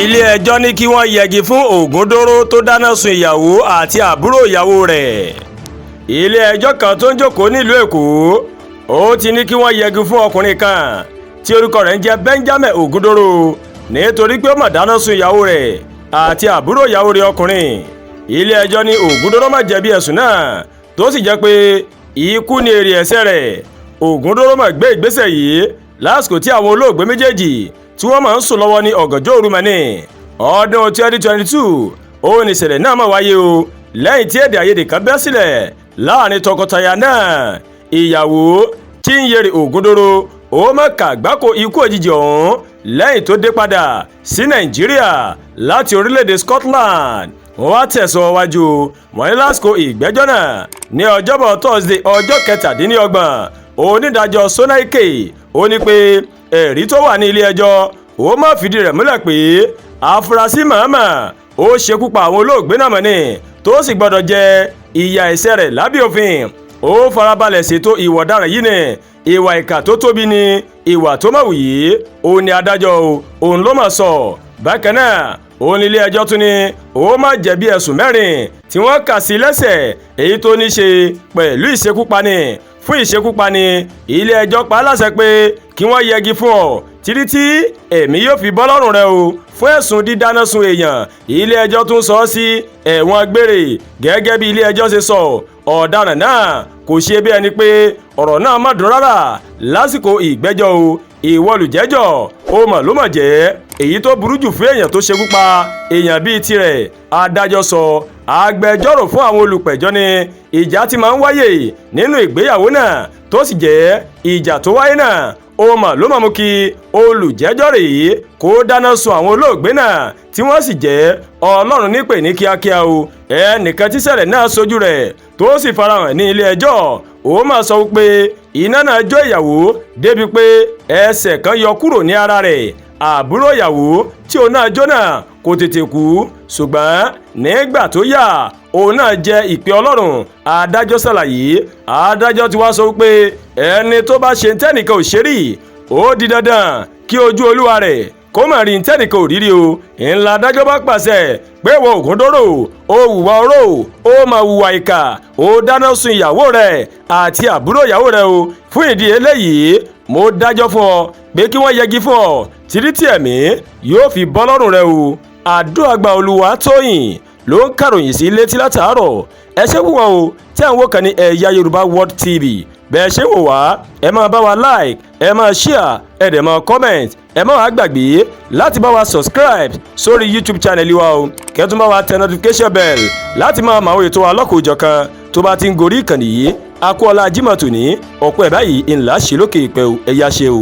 ilé-ẹjọ́ ní kí wọ́n yẹgi fún Ògúndóró tó dáná sun ìyàwó àti àbúrò ìyàwó rẹ̀. ilé-ẹjọ́ kan tó ń jókòó nílùú Èkó ó ti ní kí wọ́n yẹgi fún ọkùnrin kan tí orúkọ rẹ̀ ń jẹ́ Benjamin Ògúndóró nítorí pé ó mà dáná sun ìyàwó rẹ̀ àti àbúrò ìyàwó rẹ̀ ọkùnrin. ilé-ẹjọ́ ní Ògúndóró má jẹ̀bi ẹ̀sùn náà tó sì jẹ́ pé ikú ni èrè ẹ̀ṣẹ̀ rẹ̀. Ògúndóró mà gbé ìgbésẹ̀ yìí lásìkò tí àwọn olóògbé méjèèjì tí wọ́n máa ń sùn lọ́wọ́ ní ọ̀gànjọ́ òru mọ́ni ọdún 2022 ó ní ìṣẹ̀lẹ̀ náà máa wáyé o lẹ́yìn tí èdè àìyedè kan bẹ́ sílẹ̀ láàrin tọkọtaya náà. ìyàwó Chinyere Ògúndóró ó má kàgbákò ikú òjijì ọ̀hún lẹ́yìn tó dé padà sí Nàìjíríà láti orílẹ̀-èdè Scotland. wọ́n wá tẹ̀sán wájú wọn ní lásìkò ìgbẹ́jọ́ náà ní ọjọ́bọ̀ Thursday ọjọ́ 27 onídàájọ́ Sonaike ó ní pé ẹ̀rí tó wà ní ilé-ẹjọ́ ó má fìdí rẹ̀ múlẹ̀ pé àfúrásì màmá ó ṣekú pa àwọn olóògbé náà mọ́ni tó sì gbọ́dọ̀ jẹ ìyà ẹ̀ṣẹ̀ rẹ̀ lábẹ́ òfin. ó farabalẹ̀ ṣètò ìwà ọ̀daràn yìí ní ìwà ìkà tó tóbi ní ìwà tó má wù yìí ó ní adájọ́ òun ló mà sọ. bákan náà òun ní ilé-ẹjọ́ tún ní ó má jẹ̀bi ẹ̀sùn 4 tí wọ́n kà sí lẹ́sẹ̀ èyí tó ní ṣe pẹ̀lú ìṣekúpani. fún ìṣekúpani ilé-ẹjọ́ pa á láṣẹ pé kí wọ́n yẹgi fún ọ títí tí ẹ̀mí yóò fi bọ́ lọ́rùn rẹ o. fún ẹ̀sùn dídáná sun èèyàn ilé-ẹjọ́ tún sọ ọ́ sí ẹ̀wọ̀n gbére. gẹ́gẹ́ bí ilé-ẹjọ́ ṣe sọ ọ̀daràn náà kò ṣe bí ẹni pé ọ̀rọ̀ náà má dùn rárá lásìkò ìgbẹ́jọ́ o. ìwọlùjẹ́jọ́ ó mà ló mà jẹ́ èyí tó burú jù fún èèyàn tó ṣekú pa èèyàn bíi tirẹ̀. adájọ́ sọ agbẹjọ́rò fún àwọn olùpẹ̀jọ́ ní ìjà tí máa ń wáyé nínú ìgbéyàwó náà tó sì jẹ́ ìjà tó wáyé náà ó mà ló mà mú kí olùjẹ́jọ́ rèé kó dáná sun àwọn olóògbé náà tí wọ́n sì jẹ́ Ọlọ́run nípè ní kíákíá o. ẹnìkan tí ṣẹlẹ̀ náà sojú rẹ̀ tó sì farahàn ní ilé-ẹjọ́ ó mà sọ pé iná náà jó ìyàwó débi pé ẹsẹ̀ kan yọ kúrò ní ara rẹ̀. àbúrò ìyàwó tí òun náà jóná kò tètè kú ṣùgbọ́n nígbà tó yá òun náà jẹ ìpè Ọlọ́run. adájọ́ ṣàlàyé adájọ́ ti wá sọ pé ẹni tó bá ṣe tẹ́nìkan ò ṣe rí ó di dandan kí ojú olúwa rẹ̀ kó má rí tẹ́nìkan ò rírí o. ńlá adájọ́ bá pàṣẹ pé wọ Ògúndóró ó hùwà oró ó máa hùwà ìkà ó dáná sun ìyàwó rẹ̀ àti àbúrò ìyàwó rẹ̀ o. fún ìdí eléyìí mo dájọ́ fún ọ pé kí wọ́n yẹgi fún ọ títí tí ẹ̀mí yóò fi bọ́ lọ́rùn rẹ o. Àdúràgbà Olúwatóyìn ló ń kàròyìn sí létí látàárọ̀. ẹ ṣé wò wá o tí à ń wò kàn ní Ẹ̀yà Yorùbá World TV. bẹ́ẹ̀ ṣe wò wá ẹ máa bá wa like ẹ máa share ẹ dẹ̀ máa comment ẹ má wá gbàgbé láti bá wa subscribe sórí YouTube channel wa o kẹ́tùn bá wa tẹ notification bell láti máa mọ àwọn ètò wa lọ́kọ̀ọ́jọ̀kan tó bá ti ń gorí ìkànnì yìí. akọ́ọ̀lá Jímọ̀ tòní ọ̀pọ̀ ẹ̀ báyìí ńlá ṣe lókè ìpẹ́ ẹ̀yà ṣe o.